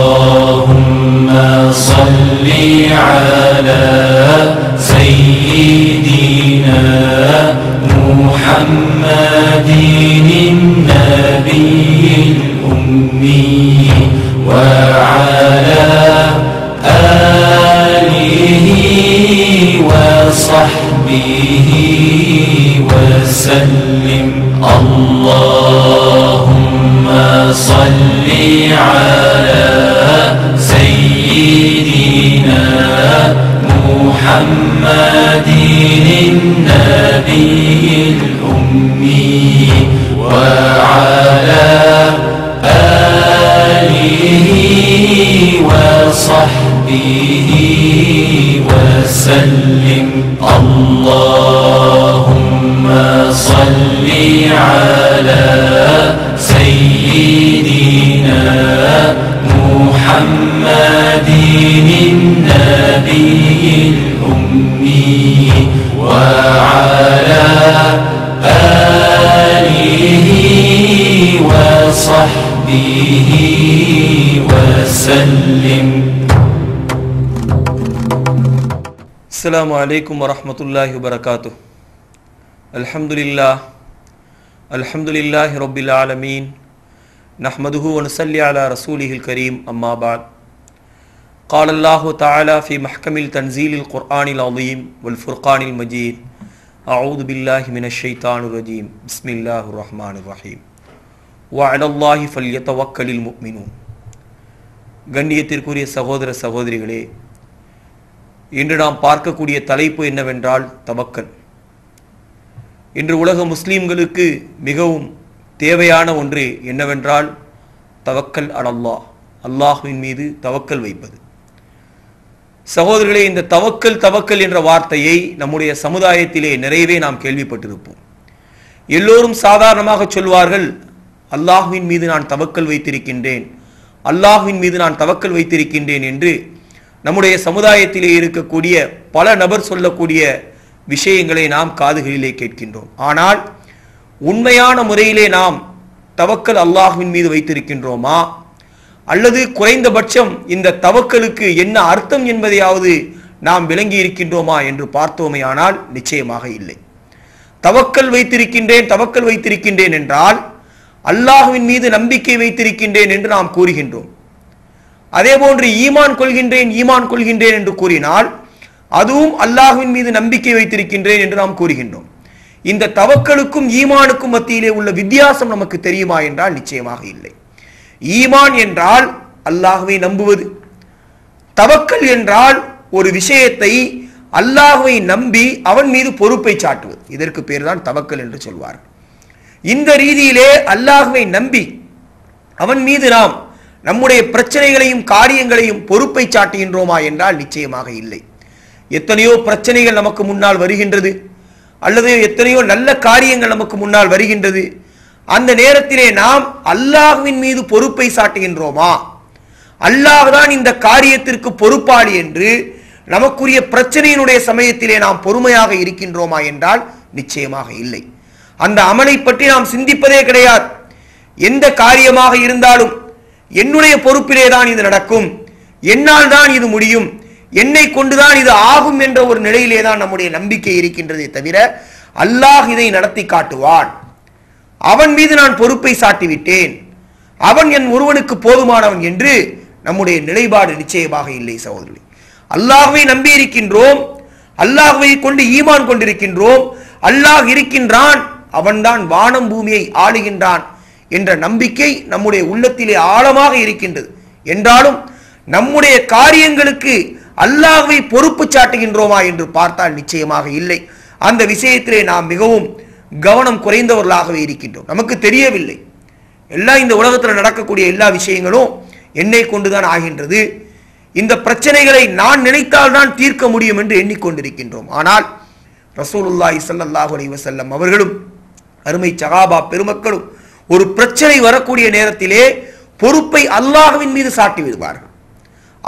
Allahumma salli ala sayyidina Muhammadin nabiyil ummi wa ala alihi wa sahbihi wa sallim. Allahumma salli ala sayyidina Muhammadin nabiyil ummi wa ala alihi wa sahbihi wa sallim. Allahumma salli ala sayyidina Muhammadin nabiyil ummi wa ala alihi wa sahbihi wa sallim. Assalamu alaikum wa rahmatullahi wa barakatuh. Alhamdulillahi rabbil alameen. Nahmaduhu wa nusalli ala rasulihil kareem, amma ba'd. Qala Allahu ta'ala fi mahkamil tanzilil Qur'anil azim wal furqanil majid. A'udhu billahi minash shaitanir rajim. Bismillahir rahmanir rahim. Wa 'ala Allahi falyatawakkalul mu'minun. கண்ணியத்திற்குரிய சகோதர சகோதரிகளே, இன்று நாம் பார்க்கக்கூடிய தலைப்பு என்னவென்றால் தவக்கல். இன்று உலக முஸ்லீம்களுக்கு மிகவும் தேவையான ஒன்று என்னவென்றால் தவக்கல் அலல்லாஹ், அல்லாஹ்வின் மீது தவக்கல் வைப்பது. சகோதரர்களே, இந்த தவக்கல் என்ற வார்த்தையை நம்முடைய சமுதாயத்திலே நிறையவே நாம் கேள்விப்பட்டிருப்போம். எல்லோரும் சாதாரணமாக சொல்வார்கள், அல்லாஹ்வின் மீது நான் தவக்கல் வைத்திருக்கின்றேன், அல்லாஹ்வின் மீது நான் தவக்கல் வைத்திருக்கின்றேன் என்று நம்முடைய சமுதாயத்திலே இருக்கக்கூடிய பல நபர் சொல்லக்கூடிய விஷயங்களை நாம் காதுகளிலே கேட்கின்றோம். ஆனால் உண்மையான முறையிலே நாம் தவக்கல் அல்லாஹ்வின் மீது வைத்திருக்கின்றோமா, அல்லது குறைந்தபட்சம் இந்த தவக்கலுக்கு என்ன அர்த்தம் என்பதையாவது நாம் விளங்கி இருக்கின்றோமா என்று பார்த்தோமேயானால் நிச்சயமாக இல்லை. தவக்கல் வைத்திருக்கின்றேன் என்றால் அல்லாஹ்வின் மீது நம்பிக்கை வைத்திருக்கின்றேன் என்று நாம் கூறுகின்றோம். அதேபோன்று ஈமான் கொள்கின்றேன் என்று கூறினால் அதுவும் அல்லாஹ்வின் மீது நம்பிக்கை வைத்திருக்கின்றேன் என்று நாம் கூறுகின்றோம். இந்த தவக்கலுக்கும் ஈமானுக்கும் மத்தியிலே உள்ள வித்தியாசம் நமக்கு தெரியுமா என்றால் நிச்சயமாக இல்லை. ஈமான் என்றால் அல்லாஹ்வை நம்புவது, தவக்கல் என்றால் ஒரு விஷயத்தை அல்லாஹ்வை நம்பி அவன் மீது பொறுப்பை சாட்டுவது. இதற்கு பேர் தான் தவக்கல் என்று சொல்வார்கள். இந்த ரீதியிலே அல்லாஹ்வை நம்பி அவன் மீது நாம் நம்முடைய பிரச்சனைகளையும் காரியங்களையும் பொறுப்பை சாட்டுகின்றோமா என்றால் நிச்சயமாக இல்லை. எத்தனையோ பிரச்சனைகள் நமக்கு முன்னால் வருகின்றது, அல்லது எத்தனையோ நல்ல காரியங்கள் நமக்கு முன்னால் வருகின்றது. அந்த நேரத்திலே நாம் அல்லாஹ்வின் மீது பொறுப்பை சாட்டுகின்றோமா, அல்லாஹ் தான் இந்த காரியத்திற்கு பொறுப்பாளி என்று நமக்குரிய பிரச்சனையினுடைய சமயத்திலே நாம் பொறுமையாக இருக்கின்றோமா என்றால் நிச்சயமாக இல்லை. அந்த அமலை பற்றி நாம் சிந்திப்பதே கிடையாது. எந்த காரியமாக இருந்தாலும் என்னுடைய பொறுப்பிலே தான் இது நடக்கும், என்னால் தான் இது முடியும், என்னை கொண்டுதான் இது ஆகும் என்ற ஒரு நிலையிலே தான் நம்முடைய நம்பிக்கை இருக்கின்றதே தவிர அல்லாஹ் இதை நடத்தி காட்டுவான், அவன் மீது நான் பொறுப்பை சாட்டிவிட்டேன், அவன் என் ஒருவனுக்கு போதுமானவன் என்று நம்முடைய நிலைப்பாடு நிச்சயமாக இல்லை. சகோதரர்களே, அல்லாஹ்வை நம்பி இருக்கின்றோம், அல்லாஹ்வை கொண்டு ஈமான் கொண்டிருக்கின்றோம், அல்லாஹ் இருக்கின்றான், அவன்தான் வானம் பூமியை ஆளுகின்றான் என்ற நம்பிக்கை நம்முடைய உள்ளத்திலே ஆழமாக இருக்கின்றது. என்றாலும் நம்முடைய காரியங்களுக்கு அல்லாஹ்வை பொறுப்பு சாட்டுகின்றோமா என்று பார்த்தால் நிச்சயமாக இல்லை. அந்த விஷயத்திலே நாம் மிகவும் கவனம் குறைந்தவர்களாகவே இருக்கின்றோம். நமக்கு தெரியவில்லை, எல்லாம் இந்த உலகத்தில் நடக்கக்கூடிய எல்லா விஷயங்களும் என்னை கொண்டுதான் ஆகின்றது, இந்த பிரச்சனைகளை நான் நினைத்தால் தான் தீர்க்க முடியும் என்று எண்ணிக்கொண்டிருக்கின்றோம். ஆனால் ரசூலுல்லாஹி ஸல்லல்லாஹு அலைஹி வஸல்லம் அவர்களும் அருமை சஹாபா பெருமக்களும் ஒரு பிரச்சனை வரக்கூடிய நேரத்திலே பொறுப்பை அல்லாஹ்வின் மீது சாட்டி விடுவார்கள்.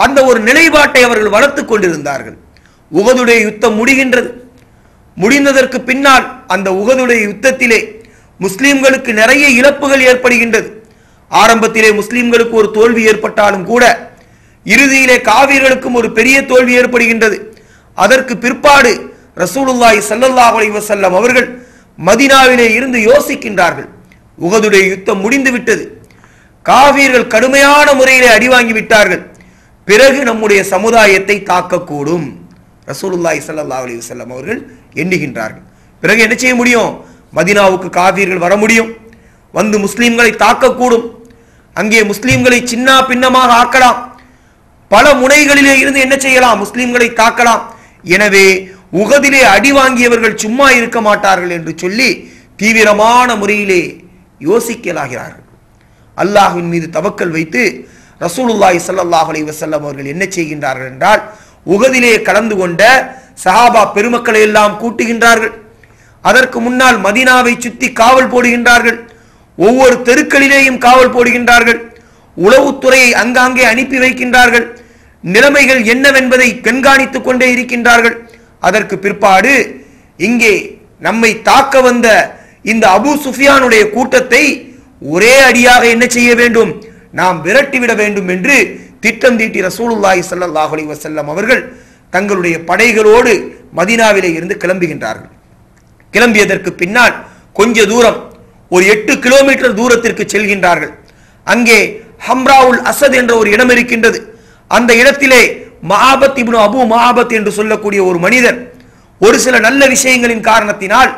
அந்த ஒரு நிலைப்பாட்டை அவர்கள் வளர்த்துக் கொண்டிருந்தார்கள். உஹதுடைய யுத்தம் முடிகின்றது. முடிந்ததற்கு பின்னால் அந்த உஹதுடைய யுத்தத்திலே முஸ்லிம்களுக்கு நிறைய இழப்புகள் ஏற்படுகின்றது. ஆரம்பத்திலே முஸ்லிம்களுக்கு ஒரு தோல்வி ஏற்பட்டாலும் கூட இறுதியிலே காவிர்களுக்கும் ஒரு பெரிய தோல்வி ஏற்படுகின்றது. அதற்கு பிற்பாடு ரசூலுல்லாஹி ஸல்லல்லாஹு அலைஹி வஸல்லம் அவர்கள் மதீனாவிலே இருந்து யோசிக்கின்றார்கள். உஹதுடைய யுத்தம் முடிந்து விட்டது, காவிர்கள் கடுமையான முறையிலே அடி வாங்கி விட்டார்கள், பிறகு நம்முடைய சமுதாயத்தை தாக்கக்கூடும். ரசூலுல்லாஹி ஸல்லல்லாஹு அலைஹி வஸல்லம் அவர்கள் எண்ணுகின்றார்கள். பிறகு என்ன செய்ய முடியும்? மதீனாவுக்கு காவிர்கள் வர முடியும், வந்து முஸ்லிம்களை தாக்கக்கூடும், அங்கே முஸ்லிம்களை சின்ன பின்னமாக ஆக்கலாம், பல முனைகளிலே இருந்து என்ன செய்யலாம்? முஸ்லிம்களை தாக்கலாம். எனவே உஹதிலே அடி வாங்கியவர்கள் சும்மா இருக்க மாட்டார்கள் என்று சொல்லி தீவிரமான முறையிலே யோசிக்கலாகிறார்கள். அல்லாஹ்வின் மீது தவக்கல் வைத்து ரசூலுல்லாஹி ஸல்லல்லாஹு அலைஹி வஸல்லம் அவர்கள் என்ன செய்கின்றார்கள் என்றால், உஹதிலே கலந்து கொண்ட சஹாபா பெருமக்களை எல்லாம் கூட்டுகின்றார்கள். அதற்கு முன்னால் மதீனாவை சுற்றி காவல் போடுகின்றார்கள். ஒவ்வொரு தெருக்களிலேயும் காவல் போடுகின்றார்கள். உளவுத்துறையை அங்காங்கே அனுப்பி வைக்கின்றார்கள். நிலைமைகள் என்னவென்பதை கண்காணித்துக் கொண்டே இருக்கின்றார்கள். அதற்கு பிற்பாடு இங்கே நம்மை தாக்க வந்த இந்த அபூ சுஃபியானுடைய கூட்டத்தை ஒரே அடியாக என்ன செய்ய வேண்டும்? நாம் விரட்டிவிட வேண்டும் என்று திட்டம் தீட்டி ரசூலுல்லாஹி ஸல்லல்லாஹு அலைஹி வஸல்லம் அவர்கள் தங்களுடைய படைகளோடு மதீனாவிலே இருந்து கிளம்புகின்றார்கள். கிளம்பியதற்கு பின்னால் கொஞ்ச தூரம், ஒரு 8 கிலோமீட்டர் தூரத்திற்கு செல்கின்றார்கள். அங்கே ஹம்ராவுல் அசத் என்ற ஒரு இடம் இருக்கின்றது. அந்த இடத்திலே மஆபத் இப்னு அபூ மஆபத் என்று சொல்லக்கூடிய ஒரு மனிதர் ஒரு சில நல்ல விஷயங்களின் காரணத்தினால்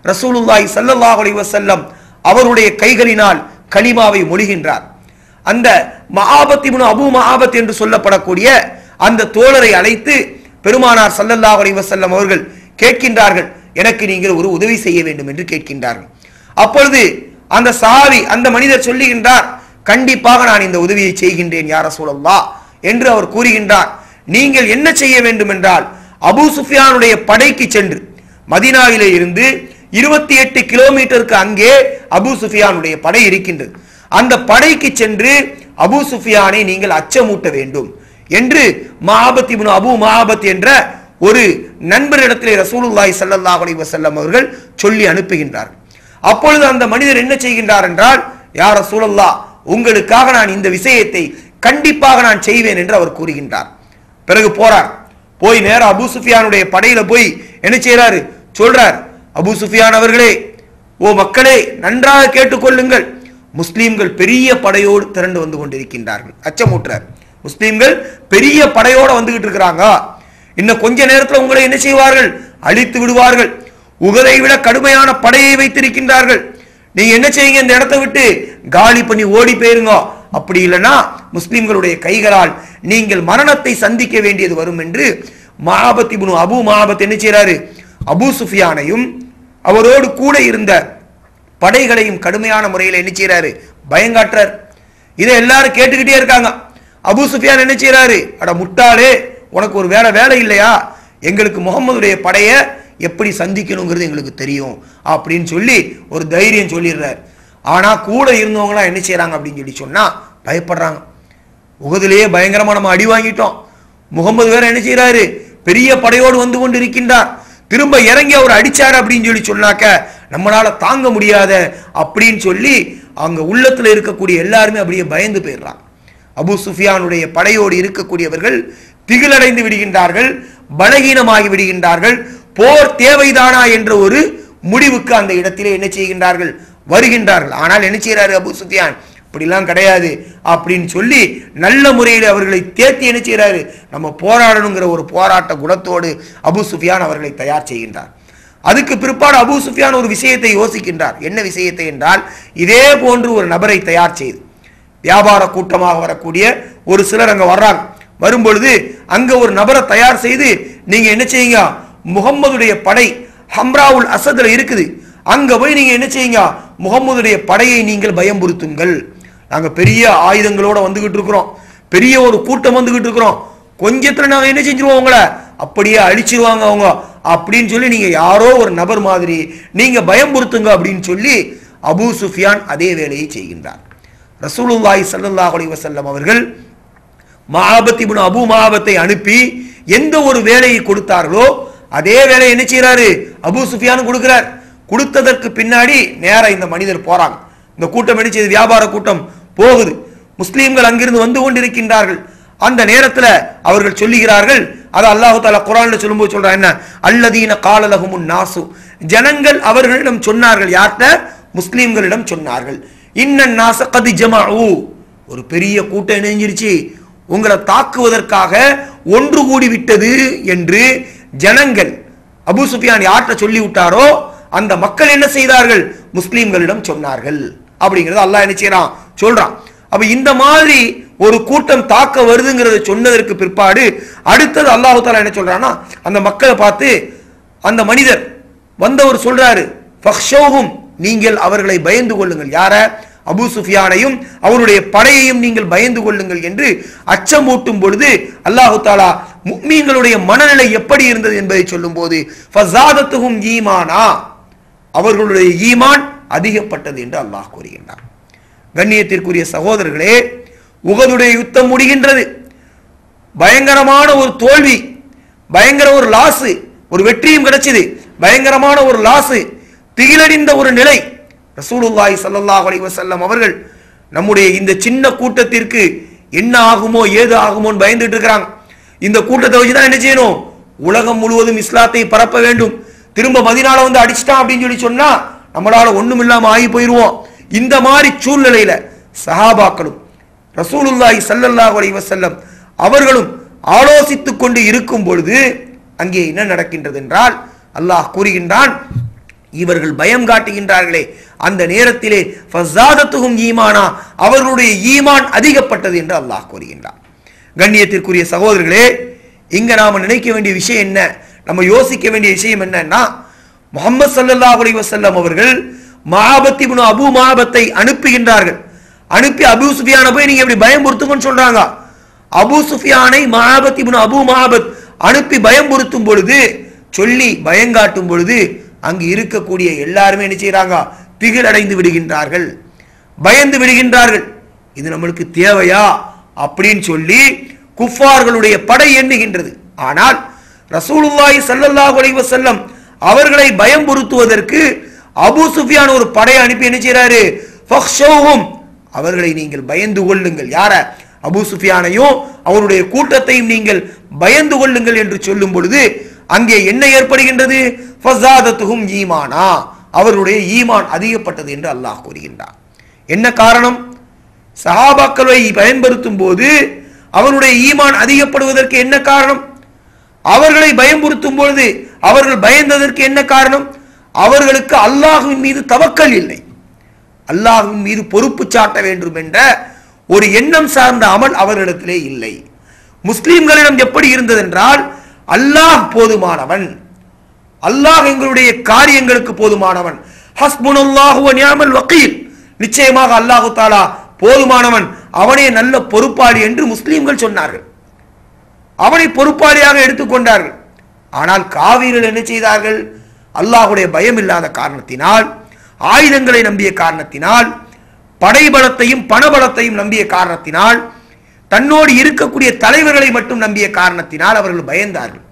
ரசூலுல்லாஹி ஸல்லல்லாஹு அலைஹி வஸல்லம் அவருடைய கைகளினால் கலிமாவை மொழிகின்றார். அந்த மஆபத் இப்னு அபூ மஆபத் என்று சொல்லப்படக்கூடிய அந்த தோழரை அழைத்து பெருமானார் ஸல்லல்லாஹு அலைஹி வஸல்லம் அவர்கள் கேட்கின்றார்கள், எனக்கு நீங்கள் ஒரு உதவி செய்ய வேண்டும் என்று கேட்கின்றார்கள். அப்பொழுது அந்த சஹாபி, அந்த மனிதர் சொல்லுகின்றார், கண்டிப்பாக நான் இந்த உதவியை செய்கின்றேன் யா ரசூலல்லாஹ் என்று அவர் கூறுகின்றார். நீங்கள் என்ன செய்ய வேண்டும் என்றால், அபூ சுஃபியானுடைய படைக்கு சென்று, மதீனாவிலே இருந்து 28 கிலோமீட்டருக்கு அங்கே அபூ சுஃபியானுடைய படை இருக்கின்றது, அந்த படைக்கு சென்று அபூ சுஃபியானை நீங்கள் அச்சமூட்ட வேண்டும் என்று மஆபத் இப்னு அபூ மஆபத் என்ற ஒரு நண்பரிடத்திலே ரசூலுல்லாஹி ஸல்லல்லாஹு அலைஹி வஸல்லம் அவர்கள் சொல்லி அனுப்புகின்றார்கள். அப்பொழுது அந்த மனிதர் என்ன செய்கின்றார் என்றால், யா ரசூலல்லாஹ், உங்களுக்காக நான் இந்த விஷயத்தை கண்டிப்பாக நான் செய்வேன் என்று அவர் கூறுகின்றார். பிறகு போறார். போய் நேரா அபூ சுஃபியானுடைய படையில போய் என்ன செய்யறாரு? சொல்றார், அபூ சுஃபியான் அவர்களே, ஓ மக்களே, நன்றாக கேட்டுக்கொள்ளுங்கள், முஸ்லீம்கள் பெரிய படையோடு திரண்டு வந்து கொண்டிருக்கின்றார்கள். அச்சமூட்டுறார். முஸ்லீம்கள் பெரிய படையோட வந்துகிட்டு இருக்கிறாங்க, இன்னும் கொஞ்ச நேரத்தில் உங்களை என்ன செய்வார்கள்? அழித்து விடுவார்கள். உகதை விட கடுமையான படையை வைத்திருக்கின்றார்கள். நீங்க என்ன செய்யுங்க? இந்த இடத்தை விட்டு காலி பண்ணி ஓடி போயிருங்க. அப்படி இல்லைன்னா முஸ்லிம்களுடைய கைகளால் நீங்கள் மரணத்தை சந்திக்க வேண்டியது வரும் என்று மஆபத் இப்னு அபூ மஆபத் என்ன செய்யறாரு? அபூ சுஃபியானையும் அவரோடு கூட இருந்த படைகளையும் கடுமையான முறையில் என்ன செய்யறாரு? பயங்காற்றார். இதை எல்லாரும் கேட்டுக்கிட்டே இருக்காங்க. அபூ சுஃபியான் என்ன செய்யறாரு? அட முட்டாளே, உனக்கு ஒரு வேலை இல்லையா? எங்களுக்கு முகம்மதுடைய படையை எப்படி சந்திக்கணுங்கிறது எங்களுக்கு தெரியும் அப்படின்னு சொல்லி ஒரு தைரியம் சொல்லிடுறார். ஆனா கூட இருந்தவங்களாம் என்ன செய்யறாங்க அப்படின்னு சொல்லி சொன்னா பயப்படுறாங்க. உகதிலேயே பயங்கரமா நம்ம அடி வாங்கிட்டோம், முகம்மது வேற என்ன செய்யறாரு? பெரிய படையோடு வந்து கொண்டு இருக்கின்றார், திரும்ப இறங்கி அவர் அடிச்சாரு அப்படின்னு சொல்லி சொன்னாக்க நம்மளால தாங்க முடியாத அப்படின்னு சொல்லி அங்க உள்ளத்துல இருக்கக்கூடிய எல்லாருமே அப்படியே பயந்து போயிடுறாங்க. அபூ சுஃபியானுடைய படையோடு இருக்கக்கூடியவர்கள் திகிலடைந்து விடுகின்றார்கள், பலகீனமாகி விடுகின்றார்கள். போர் தேவைதானா என்ற ஒரு முடிவுக்கு அந்த இடத்திலே என்ன செய்கின்றார்கள்? வருகின்றார்கள். ஆனால் என்ன செய்யறாரு அபூ சுஃபியான்? இப்படிலாம் கிடையாது அப்படின்னு சொல்லி நல்ல முறையில் அவர்களை தேர்த்தி என்ன செய்யறாரு? நம்ம போராடணுங்கிற ஒரு போராட்ட குணத்தோடு அபூ சுஃபியான் அவர்களை தயார் செய்கின்றார். அதுக்கு பிற்பாடு அபூ சுஃபியான் ஒரு விஷயத்தை யோசிக்கின்றார். என்ன விஷயத்தை என்றால், இதே போன்று ஒரு நபரை தயார் செய்து, வியாபார கூட்டமாக வரக்கூடிய ஒரு சிலர் அங்க வர்றாங்க. வரும்பொழுது அங்க ஒரு நபரை தயார் செய்து, நீங்க என்ன செய்யுங்க? முகம்மதுடைய படை ஹம்ராவுல் அசத்ல இருக்குது, அங்க போய் நீங்க என்ன செய்யுங்க? முகம்மதுடைய படையை நீங்கள் பயம்புறுத்துங்கள். நாங்க பெரிய ஆயுதங்களோட வந்துகிட்டு இருக்கிறோம், பெரிய ஒரு கூட்டம் வந்துகிட்டு இருக்கிறோம், கொஞ்சத்துல நாங்க என்ன செஞ்சிருவோம்? உங்களை அப்படியே அழிச்சிருவாங்க அவங்க அப்படின்னு சொல்லி நீங்க யாரோ ஒரு நபர் மாதிரி நீங்க பயம்புறுத்துங்க அப்படின்னு சொல்லி அபூ சுஃபியான் அதே வேலையை செய்கின்றார். ரசூலுல்லாஹி ஸல்லல்லாஹு அலைஹி வஸல்லம் அவர்கள் மஆபத் இப்னு அபூ மஆபத்தை அனுப்பி எந்த ஒரு வேலையை கொடுத்தார்களோ அதே வேலையை என்ன செய்யறாரு? அபூ சுஃபியான் கொடுக்கிறார். கொடுத்ததற்கு பின்னாடி நேரா இந்த மனிதர் போறாங்க. இந்த கூட்டம் என்ன செய்யுது? வியாபார கூட்டம் போகுது. முஸ்லீம்கள் அங்கிருந்து வந்து கொண்டிருக்கின்றார்கள். அந்த நேரத்தில் அவர்கள் சொல்லுகிறார்கள், அது அல்லாஹ் தஆலா குர்ஆன்ல சொல்லும்போது சொல்றான் என்ன, அல்லதீன கால லஹுமுன் நாசு, ஜனங்கள் அவர்களிடம் சொன்னார்கள். யார்ட்ட? முஸ்லீம்களிடம் சொன்னார்கள். இன்னன் நாஸ கத் ஜமஉ, ஒரு பெரிய கூட்டம் இணைஞ்சிருச்சு, உங்களை தாக்குவதற்காக ஒன்று கூடி விட்டது என்று ஜனங்கள் அபூ சுஃபியான் யார்ட்ட சொல்லி விட்டாரோ அந்த மக்கள் என்ன செய்தார்கள்? முஸ்லீம்களிடம் சொன்னார்கள். அப்படிங்கிறது அல்லாஹ் என்ன செய்யறான்? சொல்றான். அப்ப இந்த மாதிரி ஒரு கூட்டம் தாக்க வருதுங்கிறத சொன்னதற்கு பிற்பாடு அடுத்தது அல்லாஹ் தஆலா என்ன சொல்றான்னா, அந்த மக்களை பார்த்து அந்த மனிதர் வந்தவர் சொல்றாரு, ஃபக்ஷௌஹும், நீங்கள் அவர்களை பயந்து கொள்ளுங்கள். யார? அபூ சுஃபியானையும் அவருடைய படையையும் நீங்கள் பயந்து கொள்ளுங்கள் என்று அச்சமூட்டும் பொழுது அல்லாஹ் தஆலா முஃமின்களுடைய மனநிலை எப்படி இருந்தது என்பதை சொல்லும் போது ஃபஸாதத்துஹும் ஈமானா, அவர்களுடைய ஈமான் அதிகப்பட்டது என்று அல்லாஹ் கூறுகின்றார். கண்ணியத்திற்குரிய சகோதரர்களே, உஹதுடைய யுத்தம் முடிகின்றது. பயங்கரமான ஒரு தோல்வி, பயங்கர ஒரு லாஸ், ஒரு வெற்றியும் கிடைச்சது, பயங்கரமான ஒரு லாஸ், திகிலடைந்த ஒரு நிலை. ரசூலுல்லாஹி ஸல்லல்லாஹு அலைஹி வஸல்லம் அவர்கள் நம்முடைய இந்த சின்ன கூட்டத்திற்கு என்ன ஆகுமோ ஏது ஆகுமோன்னு பயந்துட்டு இருக்கிறாங்க. இந்த கூட்டத்தை வச்சுதான் என்ன செய்யணும்? உலகம் முழுவதும் இஸ்லாத்தை பரப்ப வேண்டும். திரும்ப மதீனால வந்து அடிச்சிட்டான் அப்படின்னு சொன்னா நம்மளால ஒண்ணும் இல்லாம ஆகி போயிருவோம். இந்த மாதிரி சூழ்நிலையில சஹாபாக்களும் ரசூலுல்லாஹி ஸல்லல்லாஹு அலைஹி வஸல்லம் அவர்களும் ஆலோசித்துக் கொண்டு இருக்கும் பொழுது அங்கே என்ன நடக்கின்றது என்றால், அல்லாஹ் கூறுகின்றான், இவர்கள் பயம் காட்டுகின்றார்களே அந்த நேரத்திலே ஃபஸாதத்துஹும் ஈமானா, அவர்களுடைய ஈமான் அதிகப்பட்டது என்று அல்லாஹ் கூறுகின்றான். கண்ணியத்திற்குரிய சகோதரர்களே, இங்க நாம நினைக்க வேண்டிய விஷயம் என்ன, நம்ம யோசிக்க வேண்டிய விஷயம் என்னன்னா, முஹம்மது ஸல்லல்லாஹு அலைஹி வஸல்லம் அவர்கள் மஆபத் இப்னு அபூ மஆபத்தை அனுப்புகின்றார்கள். அனுப்பி அபூ சுஃபியானை போய் நீங்க இப்படி பயம்புறுத்துங்கன்னு சொல்றாங்க. அபூ சுஃபியானை மஆபத் இப்னு அபூ மஆபத் அனுப்பி பயம்புறுத்தும் பொழுது, சொல்லி பயங்காட்டும் பொழுது அங்கு இருக்கக்கூடிய எல்லாருமே என்ன செய்யறாங்க? திகில் அடைந்து விடுகின்றார்கள், பயந்து விடுகின்றார்கள். இது நம்மளுக்கு தேவையா அப்படின்னு சொல்லி குஃபார்களுடைய படை எண்ணுகின்றது. ஆனால் ரசூலுல்லாஹி ஸல்லல்லாஹு அலைஹி வஸல்லம் அவர்களை பயம்புறுத்துவதற்கு அபூ சுஃபியான் ஒரு படையை அனுப்பி என்ன செய்யறாரு? ஃபக்ஷௌஹும், அவர்களை நீங்கள் பயந்து கொள்ளுங்கள். யார? அபூ சுஃபியானையும் அவருடைய கூட்டத்தையும் நீங்கள் பயந்து கொள்ளுங்கள் என்று சொல்லும் பொழுது அங்கே என்ன ஏற்படுகின்றது? ஃபஸாதத்துஹும் ஈமானா, அவருடைய ஈமான் அதிகப்பட்டது என்று அல்லாஹ் கூறுகின்றார். என்ன காரணம்? சஹாபாக்களை பயன்படுத்தும் போது அவருடைய ஈமான் அதிகப்படுவதற்கு என்ன காரணம்? அவர்களை பயம்புறுத்தும் பொழுது அவர்கள் பயந்ததற்கு என்ன காரணம்? அவர்களுக்கு அல்லாஹ்வின் மீது தவக்கல் இல்லை, அல்லாஹ்வின் மீது பொறுப்பு சாட்ட வேண்டும் என்ற ஒரு எண்ணம் சார்ந்த அமல் அவர்களிடத்திலே இல்லை. முஸ்லிம்களிடம் எப்படி இருந்தது என்றால், அல்லாஹ் போதுமானவன், அல்லாஹ் எங்களுடைய காரியங்களுக்கு போதுமானவன், ஹஸ்புனல்லாஹு வ நிஅமல் வக்கீல், நிச்சயமாக அல்லாஹ் தஆலா போதுமானவன், அவனே நல்ல பொறுப்பாளி என்று முஸ்லிம்கள் சொன்னார்கள். அவனை பொறுப்பாளியாக எடுத்துக்கொண்டார்கள். ஆனால் காவீர்கள் என்ன செய்தார்கள்? அல்லாஹ்வுடைய பயம் இல்லாத காரணத்தினால், ஆயுதங்களை நம்பிய காரணத்தினால், படைபலத்தையும் பணபலத்தையும் நம்பிய காரணத்தினால், தன்னோடு இருக்கக்கூடிய தலைவர்களை மட்டும் நம்பிய காரணத்தினால் அவர்கள் பயந்தார்கள்.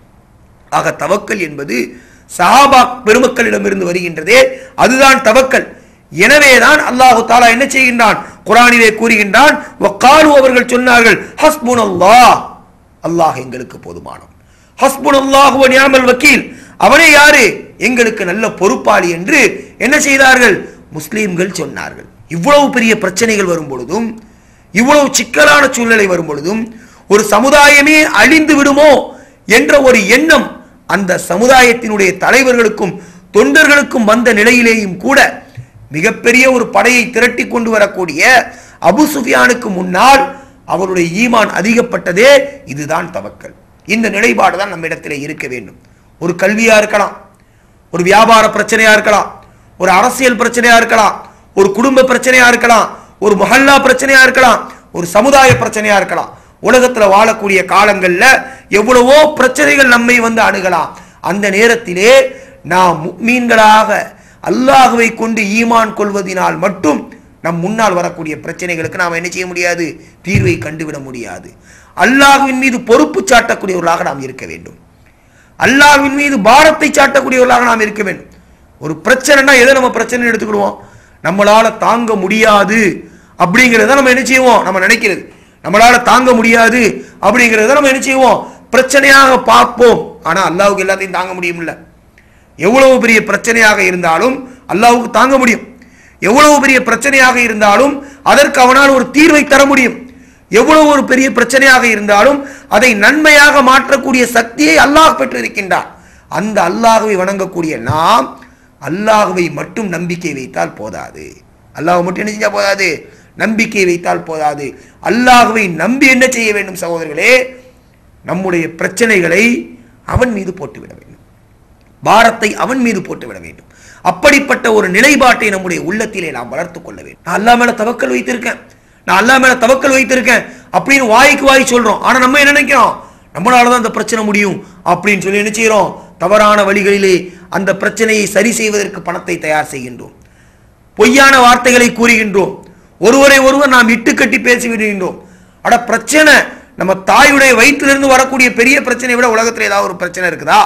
ஆக தவக்கல் என்பது சஹாபா பெருமக்களிடமிருந்து வருகின்றதே, அதுதான் தவக்கல். எனவேதான் அல்லாஹு தஆலா என்ன செய்கின்றான்? குர்ஆனிலே கூறுகின்றான், வகாலு, அவர்கள் சொன்னார்கள், ஹஸ்புனல்லாஹ், அல்லாஹ் எங்களுக்கு போதுமானவன், ஹஸ்புனல்லாஹு வ நிஅமல் வக்கீல், அவனே யாரு? எங்களுக்கு நல்ல பொறுப்பாளி என்று என்ன செய்தார்கள்? முஸ்லிம்கள் சொன்னார்கள். இவ்வளவு பெரிய பிரச்சனைகள் வரும் பொழுதும், இவ்வளவு சிக்கலான சூழ்நிலை வரும் பொழுதும், ஒரு சமுதாயமே அழிந்து விடுமோ என்ற ஒரு எண்ணம் அந்த சமுதாயத்தினுடைய தலைவர்களுக்கும் தொண்டர்களுக்கும் வந்த நிலையிலேயும் கூட மிகப்பெரிய ஒரு படையை திரட்டி கொண்டு வரக்கூடிய அபூ சுஃபியானுக்கு முன்னால் அவருடைய ஈமான் அதிகப்பட்டதே இதுதான் தவக்கல். இந்த நிலைப்பாடு தான் நம்ம இடத்திலே இருக்க வேண்டும். ஒரு கல்வியா இருக்கலாம், ஒரு வியாபார பிரச்சனையா இருக்கலாம், ஒரு அரசியல் பிரச்சனையா இருக்கலாம், ஒரு குடும்ப பிரச்சனையா இருக்கலாம், ஒரு மஹல்லா பிரச்சனையா இருக்கலாம், ஒரு சமுதாய பிரச்சனையா இருக்கலாம். உலகத்துல வாழக்கூடிய காலங்கள்ல எவ்வளவோ பிரச்சனைகள் நம்மை வந்து அணுகலாம். அந்த நேரத்திலே நாம் முஃமின்களாக அல்லாஹ்வை கொண்டு ஈமான் கொள்வதினால் மட்டும் நம் முன்னால் வரக்கூடிய பிரச்சனைகளுக்கு நாம் என்ன செய்ய முடியாது? தீர்வை கண்டுவிட முடியாது. அல்லாஹ்வின் மீது பொறுப்பு சாட்டக்கூடியவர்களாக நாம் இருக்க வேண்டும். அல்லாஹ்வின் மீது பாரத்தை சாட்டக்கூடியவர்களாக நாம் இருக்க வேண்டும். ஒரு பிரச்சனைனா எதை நம்ம பிரச்சனை எடுத்துக்கிடுவோம்? நம்மளால தாங்க முடியாது அப்படிங்கிறத நம்ம என்ன செய்வோம், நம்ம நினைக்கிறது நம்மளால தாங்க முடியாது அப்படிங்கிறத நம்ம என்ன செய்வோம், பிரச்சனையாக பார்ப்போம். ஆனா அல்லாஹ்வுக்கு எல்லாத்தையும் தாங்க முடியும்ல. எவ்வளவு பெரிய பிரச்சனையாக இருந்தாலும் அல்லாஹ்வுக்கு தாங்க முடியும். எவ்வளவு பெரிய பிரச்சனையாக இருந்தாலும் அதற்கு அவனால் ஒரு தீர்வை தர முடியும். எவ்வளவு ஒரு பெரிய பிரச்சனையாக இருந்தாலும் அதை நன்மையாக மாற்றக்கூடிய சக்தியை அல்லாஹ் பெற்றிருக்கின்றார். அந்த அல்லாஹ்வை வணங்கக்கூடிய நாம் அல்லாஹ்வை மட்டும் நம்பிக்கை வைத்தால் போதாது. அல்லாஹ் மட்டும் என்ன செஞ்சா போதாது, நம்பிக்கை வைத்தால் போதாது. அல்லாஹ்வை நம்பி என்ன செய்ய வேண்டும் சகோதரர்களே, நம்முடைய பிரச்சனைகளை அவன் மீது போட்டுவிட வேண்டும், பாரத்தை அவன் மீது போட்டுவிட வேண்டும். அப்படிப்பட்ட ஒரு நிலைப்பாட்டை நம்முடைய உள்ளத்திலே நாம் வளர்த்துக் கொள்ள வேண்டும். நான் அல்லாஹ் மேல தவக்கல் வைத்திருக்கேன், நான் அல்லாஹ் மேல தவக்கல் வைத்திருக்கேன் அப்படின்னு வாய்க்கு வாய் சொல்றோம். ஆனா நம்ம என்ன நினைக்கிறோம், நம்மளாலதான் அந்த பிரச்சனை முடியும் அப்படின்னு சொல்லி என்ன செய்யறோம், தவறான வழிகளிலே அந்த பிரச்சனையை சரி செய்வதற்கு பணத்தை தயார் செய்கின்றோம், பொய்யான வார்த்தைகளை கூறுகின்றோம், ஒருவரை ஒருவர் நாம் இட்டு கட்டி பேசி விடுகின்றோம். அட பிரச்சனை நம்ம தாயுடைய வயிற்றிலிருந்து வரக்கூடிய பெரிய பிரச்சனையை விட உலகத்தில் ஏதாவது ஒரு பிரச்சனை இருக்குதா?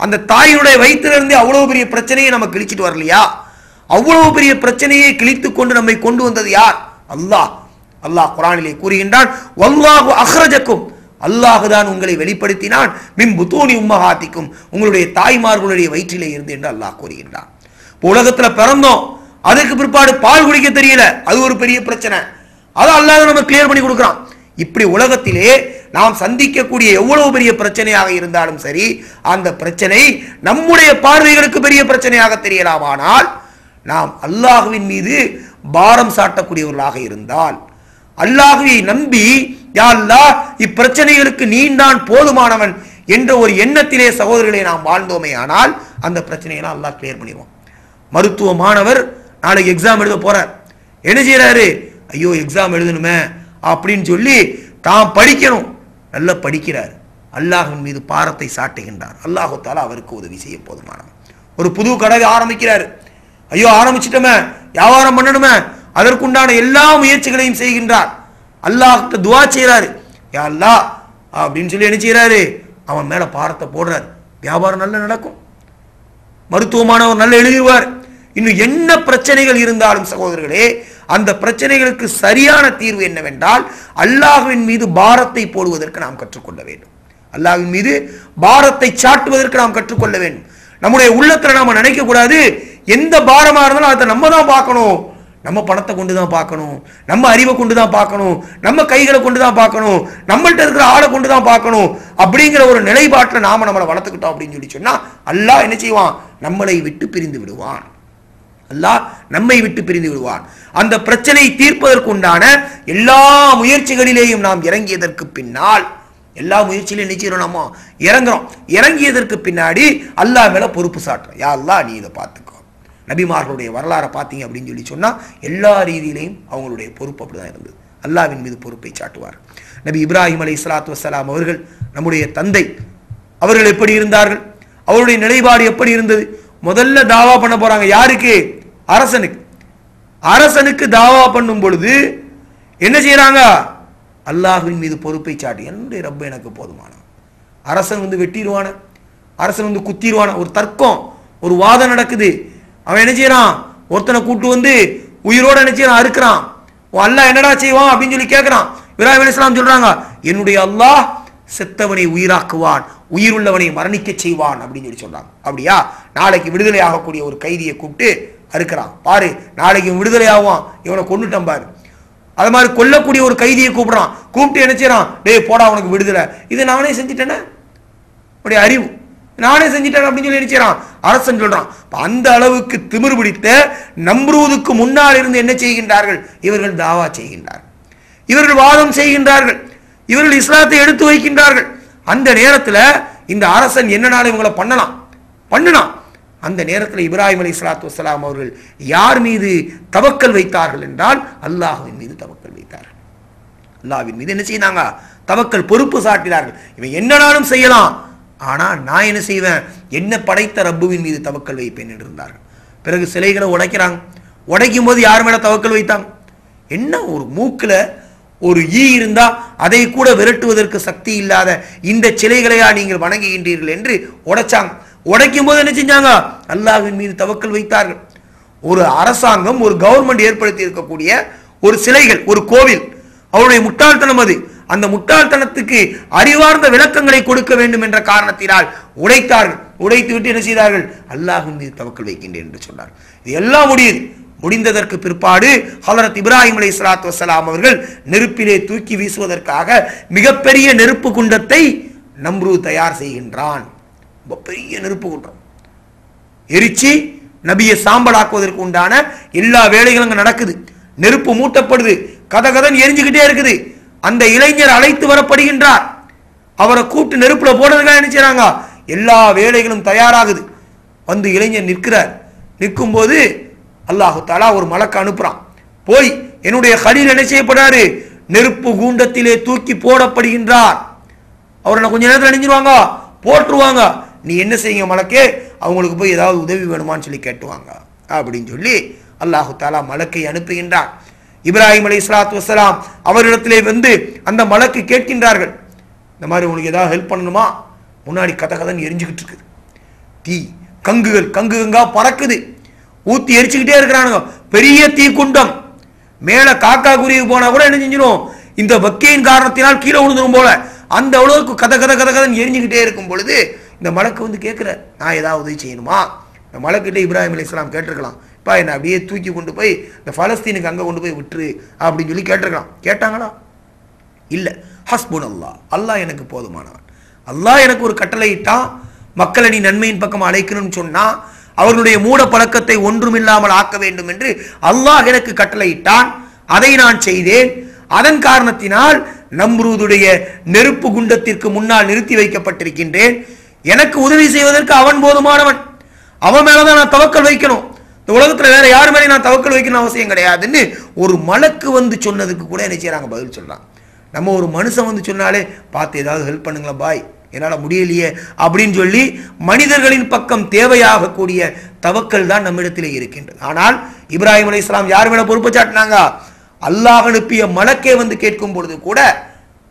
அந்த தாயுடைய வயிற்றிலிருந்து அவ்வளவு பெரிய பிரச்சனையை நம்ம கிழிச்சிட்டு வரலையா? அவ்வளவு பெரிய பிரச்சனையை கிழித்து கொண்டு நம்மை கொண்டு வந்தது யார்? அல்லாஹ். அல்லாஹ் குர்ஆனிலே கூறுகின்றான், வல்லாஹு அக்ரஜக்கும், அல்லாஹ் தான் உங்களை வெளிப்படுத்தினான், மின் புத்தூனி உம்மஹாத்திக்கும், உங்களுடைய தாய்மார்களுடைய வயிற்றிலே இருந்து என்று அல்லாஹ் கூறுகின்றான். உலகத்துல பிறந்தோம், அதுக்கு பிற்பாடு பால் குடிக்க தெரியல, அது ஒரு பெரிய பிரச்சனை, அதை அல்லாஹ் நம்ம கிளியர் பண்ணி கொடுக்கிறான். இப்படி உலகத்திலே நாம் சந்திக்கக்கூடிய எவ்வளவு பெரிய பிரச்சனையாக இருந்தாலும் சரி, அந்த பிரச்சனை நம்முடைய பார்வைகளுக்கு பெரிய பிரச்சனையாக தெரியலாம். ஆனால் நாம் அல்லாஹ்வின் மீது பாரம் சாட்டக்கூடியவர்களாக இருந்தால், அல்லாஹ்வை நம்பி யா அல்லாஹ் இப்பிரச்சனைகளுக்கு நீதான் போதுமானவன் என்ற ஒரு எண்ணத்திலே சகோதரர்களை நாம் வாழ்ந்தோமே ஆனால் அந்த பிரச்சனையெல்லாம் அல்லாஹ் கிளியர் பண்ணிடுவான். மருத்துவ மாணவர் நாளைக்கு எக்ஸாம் எழுத போறார், என்ன செய்யறாரு, ஐயோ எக்ஸாம் எழுதணுமே அப்படின்னு சொல்லி தான் படிக்கணும், நல்லா படிக்கிறார், அல்லாஹ்வின் மீது பாரத்தை சாட்டுகின்றார், அல்லாஹ் தஆலா அவருக்கு உதவி செய்ய போதுமானவன். ஒரு புது கடை ஆரம்பிக்கிறார், ஐயோ ஆரம்பிச்சிட்டோமே, வியாபாரம் பண்ணணுமே, அதற்குண்டான எல்லா முயற்சிகளையும் செய்கின்றார், அல்லாஹ்கிட்ட துஆ செய்யறாரு, யா அல்லாஹ் அப்படின்னு சொல்லி என்ன செய்யறாரு, அவன் மேல பாரத்தை போடுறார், வியாபாரம் நல்லா நடக்கும், மருத்துவமானவர் நல்ல எழுதுவார். இன்னும் என்ன பிரச்சனைகள் இருந்தாலும் சகோதரர்களே, அந்த பிரச்சனைகளுக்கு சரியான தீர்வு என்னவென்றால் அல்லாஹ்வின் மீது பாரத்தை போடுவதற்கு நாம் கற்றுக்கொள்ள வேண்டும். அல்லாஹ்வின் மீது பாரத்தை சாட்டுவதற்கு நாம் கற்றுக்கொள்ள வேண்டும். நம்முடைய உள்ளத்துல நாம நினைக்க கூடாது, எந்த பாரமா இருந்தாலும் அதை நம்ம தான் பார்க்கணும், நம்ம பணத்தை கொண்டு தான் பார்க்கணும், நம்ம அறிவை கொண்டு தான் பார்க்கணும், நம்ம கைகளை கொண்டு தான் பார்க்கணும், நம்மள்ட்ட இருக்கிற ஆளை கொண்டு தான் பார்க்கணும் அப்படிங்கிற ஒரு நிலைப்பாட்டில் நாம நம்மளை வளர்த்துக்கிட்டோம் அப்படின்னு சொல்லி சொன்னா அல்லாஹ் என்ன செய்வான், நம்மளை விட்டு பிரிந்து விடுவான். அல்லாஹ் நம்மை விட்டு பிரிந்து விடுவான். அந்த பிரச்சனை தீர்ப்பதற்கு உண்டான எல்லா முயற்சிகளிலேயும் நாம் இறங்கியதற்கு பின்னால், எல்லா முயற்சியிலும் நிச்சயம் நம்ம இறங்குறோம், இறங்கியதற்கு பின்னாடி அல்லாஹ் மேல பொறுப்பு சாட்டுறோம், யா அல்லாஹ் நீ இதை பார்த்துக்கோ. நபிமார்களுடைய வரலாறை பார்த்தீங்க அப்படின்னு சொல்லி சொன்னா எல்லா ரீதியிலையும் அவங்களுடைய பொறுப்பு அப்படிதான் இருந்தது, அல்லாஹ்வின் மீது பொறுப்பை சாட்டுவார். நபி இப்ராஹிம் அலைஹிஸ்ஸலாத்து வஸ்ஸலாம் அவர்கள், நம்முடைய தந்தை, அவர்கள் எப்படி இருந்தார்கள், அவருடைய நிலைப்பாடு எப்படி இருந்தது? முதல்ல தாவா பண்ண போறாங்க, யாருக்கு? அரசனுக்கு. அரசனுக்கு தாவா பண்ணும் பொழுது என்ன செய்யறாங்க, அல்லாஹ்வின் மீது பொறுப்பை சாட்டி, என்னுடைய ரப்ப எனக்கு போதுமானவன். அரசன் வந்து வெட்டிடுவான, அரசன் வந்து குத்திடுவான, ஒரு தர்க்கம், ஒரு வாதம் நடக்குது, அவன் என்ன செய்யறான், ஒருத்தனை கூட்டு வந்து உயிரோட என்ன செய்யறான், அறுக்கிறான். அல்லாஹ் என்னடா செய்வான் அப்படின்னு சொல்லி கேட்கிறான். இப்ராஹிம் அலைஹிஸ்ஸலாம் சொல்றாங்க, என்னுடைய அல்லாஹ் செத்தவனை உயிராக்குவான், உயிர் உள்ளவனை மரணிக்க செய்வான் அப்படின்னு சொல்லி சொல்றாங்க. அப்படியா? நாளைக்கு விடுதலை ஆகக்கூடிய ஒரு கைதியை கூப்பிட்டு அறுக்கிறான், பாரு நாளைக்கு விடுதலை ஆகுவான், இவனை கொண்டுட்டான் பாரு. அது மாதிரி கொல்லக்கூடிய ஒரு கைதியை கூப்பிடுறான், கூப்பிட்டு என்ன செய்யறான், டேய் போடா உனக்கு விடுதலை, இது நானே செஞ்சுட்டேன்னு உடைய அறிவு, நானே செஞ்சிட்டேன் அப்படின்னு சொல்லி நினைச்சான் அரசன் சொல்றான். அந்த அளவுக்கு திமிரு பிடித்த நம்ரூதுக்கு முன்னால் இருந்து என்ன செய்கின்றார்கள், இவர்கள் தாவா செய்கின்றார்கள், இவர்கள் வாதம் செய்கின்றார்கள், இவர்கள் இஸ்லாத்தை எடுத்து வைக்கின்றார்கள். அந்த நேரத்தில் இந்த அரசன் என்னனாலும் இவங்களை பண்ணலாம். அந்த நேரத்தில் இப்ராஹிம் அலைஹிஸ்ஸலாத்து வஸ்ஸலாம் அவர்கள் யார் மீது தவக்கல் வைத்தார்கள் என்றால் அல்லாஹ்வின் மீது தவக்கல் வைத்தார்கள். அல்லாஹ்வின் மீது என்ன செய்தாங்க, தவக்கல், பொறுப்பு சாட்டினார்கள். இவன் என்னனாலும் செய்யலாம், ஆனா நான் என்ன செய்வேன், என்ன படைத்த ரப்புவின் மீது தவக்கல் வைப்பேன் என்று இருந்தார்கள். பிறகு சிலைகளை உடைக்கிறாங்க, உடைக்கும் போது யார் மேல தவக்கல் வைத்தாங்க, என்ன ஒரு மூக்குல ஒரு ஈ இருந்தா அதை கூட விரட்டுவதற்கு சக்தி இல்லாத இந்த சிலைகளையா நீங்கள் வணங்குகின்றீர்கள் என்று உடைச்சாங்க. உடைக்கும் போது என்ன செஞ்சாங்க, அல்லாஹ்வின் மீது தவக்கல் வைத்தார்கள். ஒரு அரசாங்கம், ஒரு கவர்மெண்ட் ஏற்படுத்தி இருக்கக்கூடிய ஒரு சிலைகள், ஒரு கோவில், அவருடைய முட்டாள்தனம் அது. அந்த முட்டாள்தனத்துக்கு அறிவார்ந்த விளக்கங்களை கொடுக்க வேண்டும் என்ற காரணத்தினால் உடைத்தார்கள். உடைத்து விட்டு என்ன செய்தார்கள்? அல்லாஹ்வின் மீது தவக்கல் வைக்கின்றேன் என்று சொன்னார். இது எல்லாம் முடிந்ததற்கு பிற்பாடு ஹலரத் இப்ராஹிம் அலைஹிஸ்ஸலாத்து வஸ்ஸலாம் அவர்கள் நெருப்பிலே தூக்கி வீசுவதற்காக மிகப்பெரிய நெருப்பு குண்டத்தை நம்ரூத் தயார் செய்கின்றான். பெரிய நெருப்பு குண்டம் எரிச்சு நபியை சாம்பலாக்குவதற்கு உண்டான எல்லா வேலைகளும் அங்க நடக்குது. நெருப்பு மூட்டப்படுது, கதகதன் எரிஞ்சுக்கிட்டே இருக்குது. அந்த இளைஞர் அழைத்து வரப்படுகின்றார். அவரை கூப்பிட்டு நெருப்புல போடுறதுக்காக என்ன செய்றாங்க? எல்லா வேலைகளும் தயாராகுது. வந்து இளைஞர் நிற்கிறார். நிற்கும் போது அல்லாஹு தஆலா ஒரு மலக்கு அனுப்புறான். போய் என்னுடைய கலீல் என்ன செய்யப்படாரு? நெருப்பு கூண்டத்திலே தூக்கி போடப்படுகின்றார். அவரை கொஞ்ச நேரத்தில் அணிஞ்சிருவாங்க, போட்டுருவாங்க. நீ என்ன செய்யுங்க மலக்கே, அவங்களுக்கு போய் ஏதாவது உதவி வேணுமான்னு சொல்லி கேட்டுவாங்க அப்படின்னு சொல்லி அல்லாஹு தஆலா மலக்கை அனுப்புகின்றார். இப்ராஹிம் அலைஹிஸ்ஸலாத்து வஸ்ஸலாம் அவரிடத்திலே வந்து அந்த மலக்கு கேட்கின்றார்கள், இந்த மாதிரி உங்களுக்கு ஏதாவது ஹெல்ப் பண்ணணுமா? முன்னாடி கதகதன்னு எரிஞ்சுக்கிட்டு இருக்குது. தீ கங்குகங்கா பறக்குது. ஊத்தி எரிச்சுக்கிட்டே இருக்கிறானுங்க. பெரிய தீ குண்டம். மேல காக்கா குருவி போனா கூட என்ன செஞ்சிடும்? இந்த வக்கையின் காரணத்தினால் கீழே விழுந்துரும் போல. அந்த அளவுக்கு கதகதன்னு எரிஞ்சுக்கிட்டே இருக்கும் பொழுது இந்த மலக்கு வந்து கேட்கிற, நான் ஏதாவது உதவி செய்யணுமா? இந்த மலக்கிட்ட இப்ராஹிம் அலைஹிஸ்ஸலாம் கேட்டிருக்கலாம், இப்போ என்னை அப்படியே தூக்கி கொண்டு போய் இந்த பலஸ்தீனுக்கு அங்கே கொண்டு போய் விட்டுரு அப்படின்னு சொல்லி கேட்டிருக்கலாம். கேட்டாங்களா? இல்லை. ஹஸ்புன் அல்லாஹ், அல்லாஹ் எனக்கு போதுமானவன். அல்லாஹ் எனக்கு ஒரு கட்டளை இட்டான், மக்களை நீ நன்மையின் பக்கம் அழைக்கணும்னு சொன்னா அவர்களுடைய மூட பழக்கத்தை ஒன்றுமில்லாமல் ஆக்க வேண்டும் என்று அல்லாஹ் எனக்கு கட்டளை இட்டான். அதை நான் செய்தேன். அதன் காரணத்தினால் நம்ரூதுடைய நெருப்பு குண்டத்திற்கு முன்னால் நிறுத்தி வைக்கப்பட்டிருக்கின்றேன். எனக்கு உதவி செய்வதற்கு அவன் போதுமானவன். அவன் மேலதான் நான் தவக்கல் வைக்கணும். இந்த உலகத்துல வேற யாரு மேலே நான் தவக்கல் வைக்கணும் அவசியம் கிடையாதுன்னு ஒரு மலக்கு வந்து சொன்னதுக்கு கூட என்ன செய்யறாங்க? பதில் சொல்றாங்க. நம்ம ஒரு மனுஷன் வந்து சொன்னாலே பார்த்து ஏதாவது ஹெல்ப் பண்ணுங்களா பாய், என்னால் முடியலையே அப்படின்னு சொல்லி மனிதர்களின் பக்கம் தேவையாக கூடிய தவக்கல் தான் நம்மிடத்திலே இருக்கின்றது. ஆனால் இப்ராஹிம் அலைஹிஸ்ஸலாம் யார் மேல பொறுப்பு சாட்டினாங்க? அல்லாஹ் அனுப்பிய மலக்கே வந்து கேட்கும் பொழுது கூட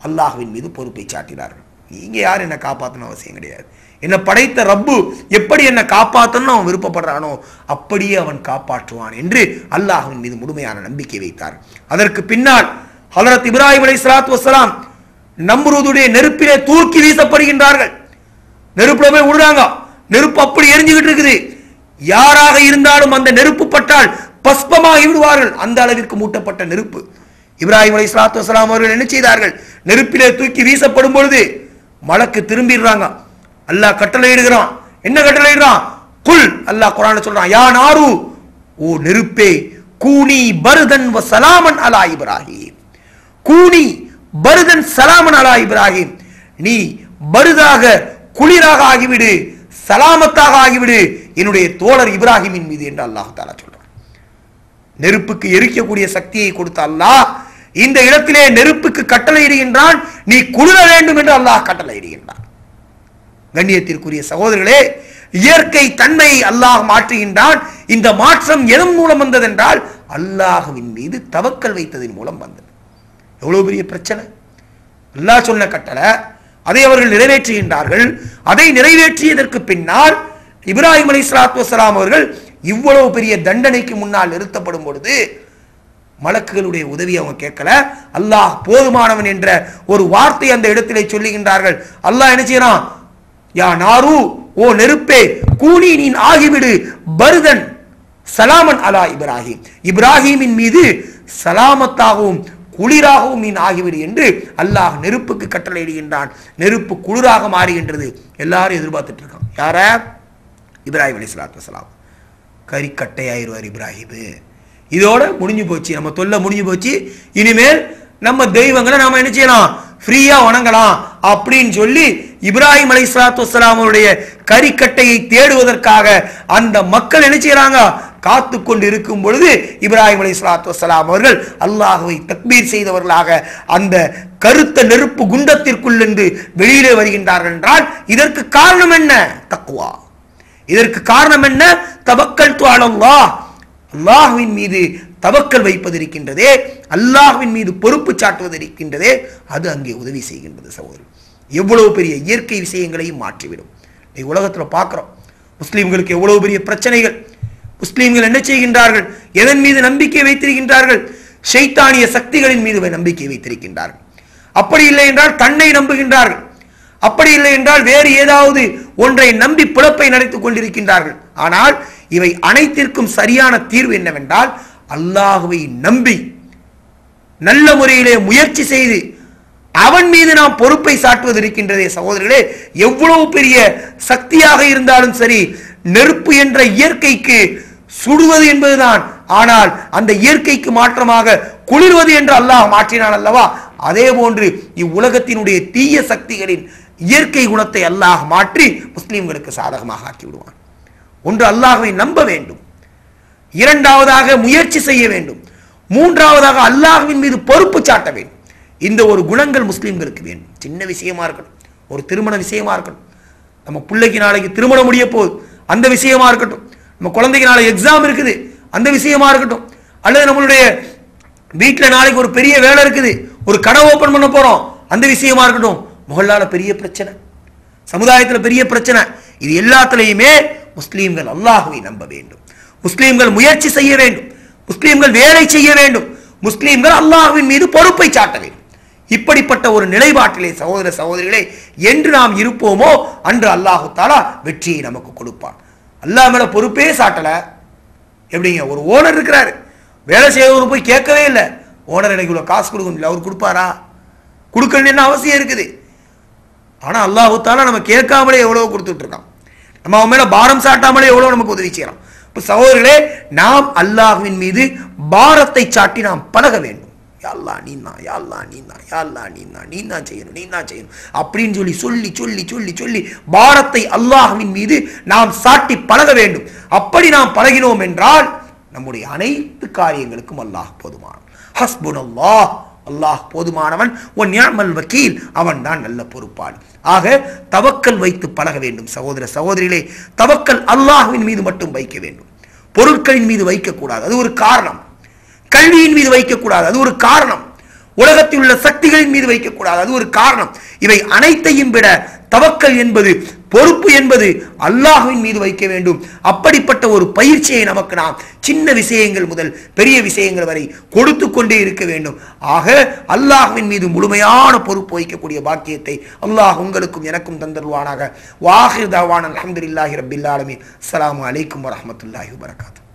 அல்லாஹ்வின் மீது பொறுப்பை சாட்டினார்கள். நீங்க யார் என்னை காப்பாற்றணும் அவசியம் கிடையாது. என்னை படைத்த ரப்பு எப்படி என்னை காப்பாற்றணும் அவன் விருப்பப்படுறானோ அப்படியே அவன் காப்பாற்றுவான் என்று அல்லாஹ்வின் மீது முழுமையான நம்பிக்கை வைத்தார். அதற்கு பின்னால் ஹலரத் இப்ராஹிம் அலைஹிஸ்ஸலாத்து வஸ்ஸலாம் நம்ரூதுடைய நெருப்பிலே தூக்கி வீசப்படுகின்றார்கள். நெருப்புல போய் விடுறாங்க. நெருப்பு அப்படி எரிஞ்சுக்கிட்டு இருக்குது. யாராக இருந்தாலும் அந்த நெருப்பு பட்டால் பஸ்பமாகி விடுவார்கள். அந்த அளவிற்கு மூட்டப்பட்ட நெருப்பு. இப்ராஹிம் அலைஹிஸ்ஸலாத்து வஸ்ஸலாம் அவர்கள் என்ன செய்தார்கள்? நெருப்பிலே தூக்கி வீசப்படும் பொழுது மலக்கு திரும்பிடுறாங்க. அல்லாஹ் கட்டளை இடுகிறான். என்ன கட்டளை இடுறான்? குல், அல்லாஹ் குர்ஆன்ல சொல்றான், யா நாரு, ஓ நெருப்பே, கூனி பர்தன் வ சலாமன் அலா இப்ராஹிம். கூனி பர்தன் சலாமன் அலா இப்ராஹிம். நீ பருதாக குளிராக ஆகிவிடு, சலாமத்தாக ஆகிவிடு என்னுடைய தோழர் இப்ராஹிமின் மீது என்று அல்லாஹ் தஆலா சொல்றான். நெருப்புக்கு எரிக்கக்கூடிய சக்தியை கொடுத்த அல்லாஹ் இந்த இடத்திலே நெருப்புக்கு கட்டளை இடுகின்றான், நீ குளிர வேண்டும் என்று அல்லாஹ் கட்டளை இடுகின்றான். கண்ணியத்திற்குரிய சகோதரர்களே, இயற்கை தன்மையை அல்லாஹ் மாற்றுகின்றான். இந்த மாற்றம் எதன் மூலம் வந்தது என்றால் அல்லாஹ்வின் மீது தவக்கல் வைத்ததன் மூலம் வந்தது. எவ்வளவு பெரிய பிரச்சனை! அல்லாஹ் சொன்ன கட்டளை, அதை அவர்கள் நிறைவேற்றுகின்றார்கள். அதை நிறைவேற்றியதற்கு பின்னால் இப்ராஹிம் அலைஹிஸ்ஸலாத்து வஸ்ஸலாம் அவர்கள் இவ்வளவு பெரிய தண்டனைக்கு முன்னால் நிறுத்தப்படும் பொழுது மலக்குகளுடைய உதவி அவங்க கேட்கல. அல்லாஹ் போதுமானவன் என்ற ஒரு வார்த்தை அந்த இடத்திலே சொல்லுகின்றார்கள். அல்லாஹ் என்ன செய்யறான்? யா நாரு, ஓ நெருப்பே, கூனி நீ ஆகிவிடு பர்தன் சலாமன் அலா இப்ராஹிம். இப்ராஹிமின் மீது சலாமத்தாகவும் குளிராகவும் நீ ஆகிவிடு என்று அல்லாஹ் நெருப்புக்கு கட்டளை இடுகின்றான். நெருப்பு குளிராக மாறுகின்றது. எல்லாரும் எதிர்பார்த்துட்டு இருக்காங்க. யார? இப்ராஹிம் அலைஹிஸ்ஸலாத்து வஸ்ஸலாம். கறிக்கட்டையாயிருவார் இப்ராஹிம். இதோட முடிஞ்சு போச்சு, நம்ம தொல்லை முடிஞ்சு போச்சு. இனிமேல் நம்ம தெய்வங்களை நாம என்ன செய்யலாம்? ஃப்ரீயா வணங்கலாம் அப்படின்னு சொல்லி இப்ராஹிம் அலைஹிஸ்ஸலாத்து வஸ்ஸலாம் அவருடைய கறிக்கட்டையை தேடுவதற்காக அந்த மக்கள் என்ன செய்யறாங்க? காத்து கொண்டு இருக்கும் பொழுது இப்ராஹிம் அலைஹிஸ்ஸலாத்து வஸ்ஸலாம் அவர்கள் அல்லாஹ்வை தக்பீர் செய்தவர்களாக அந்த கருத்த நெருப்பு குண்டத்திற்குள் இருந்து வெளியிலே வருகின்றார்கள் என்றால் இதற்கு காரணம் என்ன? தக்வா. இதற்கு காரணம் என்ன? தவக்கல்து அலல்லாஹ். அல்லாஹ்வின் மீது தவக்கல் வைப்பது இருக்கின்றதே, அல்லாஹ்வின் மீது பொறுப்பு சாட்டுவது இருக்கின்றதே, அது அங்கே உதவி செய்கின்றது. சகோதரர், எவ்வளவு பெரிய இயற்கை விஷயங்களையும் மாற்றிவிடும். உலகத்தில் பார்க்கிறோம், முஸ்லீம்களுக்கு எவ்வளவு பெரிய பிரச்சனைகள். முஸ்லீம்கள் என்ன செய்கின்றார்கள்? எதன் மீது நம்பிக்கை வைத்திருக்கின்றார்கள்? ஷைத்தானிய சக்திகளின் மீது நம்பிக்கை வைத்திருக்கின்றார்கள். அப்படி இல்லை என்றால் தன்னை நம்புகின்றார்கள். அப்படி இல்லை என்றால் வேறு ஏதாவது ஒன்றை நம்பி பிழப்பை நடத்திக் கொண்டிருக்கின்றார்கள். ஆனால் இவை அனைத்திற்கும் சரியான தீர்வு என்னவென்றால் அல்லாஹ்வை நம்பி நல்ல முறையிலே முயற்சி செய்து அவன் மீது நாம் பொறுப்பை சாட்டுவது இருக்கின்றதே சகோதரர்களே, எவ்வளவு பெரிய சக்தியாக இருந்தாலும் சரி, நெருப்பு என்ற இயற்கைக்கு சுடுவது என்பதுதான். ஆனால் அந்த இயற்கைக்கு மாற்றமாக குளிர்வது என்று அல்லாஹ் மாற்றினான் அல்லவா, அதே போன்று இவ்வுலகத்தினுடைய தீய சக்திகளின் இயற்கை குணத்தை அல்லாஹ் மாற்றி முஸ்லிம்களுக்கு சாதகமாக ஆக்கி விடுவான். ஒன்று அல்லாஹ்வை நம்ப வேண்டும், இரண்டாவதாக முயற்சி செய்ய வேண்டும், மூன்றாவதாக அல்லாஹ்வின் மீது பொறுப்பு சாட்ட வேண்டும். இந்த ஒரு குணங்கள் முஸ்லிம்களுக்கு வேண்டும். சின்ன விஷயமா இருக்கட்டும், ஒரு திருமண விஷயமா இருக்கட்டும், நம்ம பிள்ளைக்கு நாளைக்கு திருமணம் முடிய போகுது அந்த விஷயமா இருக்கட்டும், நம்ம குழந்தைக்கு நாளைக்கு எக்ஸாம் இருக்குது அந்த விஷயமா இருக்கட்டும், அல்லது நம்மளுடைய வீட்டில் நாளைக்கு ஒரு பெரிய வேலை இருக்குது, ஒரு கடை ஓபன் பண்ண போறோம் அந்த விஷயமா இருக்கட்டும், முகல்லால பெரிய பிரச்சனை, சமுதாயத்தில் பெரிய பிரச்சனை, இது எல்லாத்திலையுமே முஸ்லீம்கள் அல்லாஹ்வை நம்ப வேண்டும், முஸ்லீம்கள் முயற்சி செய்ய வேண்டும், முஸ்லீம்கள் வேலை செய்ய வேண்டும், முஸ்லீம்கள் அல்லாஹ்வின் மீது பொறுப்பை சாட்ட வேண்டும். இப்படிப்பட்ட ஒரு நிலைப்பாட்டிலே சகோதர சகோதரிகளே என்று நாம் இருப்போமோ அன்று அல்லாஹு தஆலா வெற்றியை நமக்கு கொடுப்பான். அல்லாஹ் மேல பொறுப்பே சாட்டல. எப்படிங்க, ஒரு ஓனர் இருக்கிறாரு, வேலை செய்யறவரு போய் கேட்கவே இல்லை, ஓனர் எனக்கு இவ்வளவு காசு கொடுக்கணும் இல்லை, அவர் கொடுப்பாரா? கொடுக்கணும் என்ன அவசியம் இருக்குது? ஆனா அல்லாஹு தஆலா நம்ம கேட்காமலே எவ்வளவு கொடுத்துட்டு இருக்கான், நம்ம அவன் மேல பாரம் சாட்டாமலே எவ்வளவு நமக்கு உதவி செய்யறான். இப்ப சகோதரர்களே, நாம் அல்லாஹ்வின் மீது பாரத்தை சாட்டி நாம் பழக வேண்டும். யா அல்லாஹ் நீதான், யா அல்லாஹ் நீதான், யா அல்லாஹ் நீதான், நீதான் செய்யணும், நீதான் செய்யணும் அப்படின்னு சொல்லி சொல்லி சொல்லி சொல்லி சொல்லி பாரத்தை அல்லாஹ்வின் மீது நாம் சாட்டி பழக வேண்டும். அப்படி நாம் பழகினோம் என்றால் நம்முடைய அனைத்து காரியங்களுக்கும் அல்லாஹ் போதுமானவன். ஹஸ்புனல்லாஹ், அல்லாஹ் போதுமானவன், ஒ நிஅமல் வக்கீல், அவன் தான் நல்ல பொறுப்பாளி. ஆக தவக்கல் வைத்து பழக வேண்டும். சகோதர சகோதரிகளே, தவக்கல் அல்லாஹ்வின் மீது மட்டும் வைக்க வேண்டும், பொருட்களின் மீது வைக்கக்கூடாது, அது ஒரு காரணம். கல்வியின் மீது வைக்கக்கூடாது, அது ஒரு காரணம். உலகத்தில் உள்ள சக்திகளின் மீது வைக்கக்கூடாது, அது ஒரு காரணம். இவை அனைத்தையும் விட தவக்கல் என்பது, பொறுப்பு என்பது அல்லாஹ்வின் மீது வைக்க வேண்டும். அப்படிப்பட்ட ஒரு பயிற்சியை நமக்கு நாம் சின்ன விஷயங்கள் முதல் பெரிய விஷயங்கள் வரை கொடுத்து கொண்டே இருக்க வேண்டும். ஆக அல்லாஹ்வின் மீது முழுமையான பொறுப்பு வைக்கக்கூடிய பாக்கியத்தை அல்லாஹ் உங்களுக்கும் எனக்கும் தந்தருவானாக. வாஹிர் தஅவானா அல்ஹம்துலில்லாஹி ரப்பில் ஆலமீன். அஸ்ஸலாமு அலைக்கும் வரஹ்மத்துல்லாஹி வபரகாத்துஹு.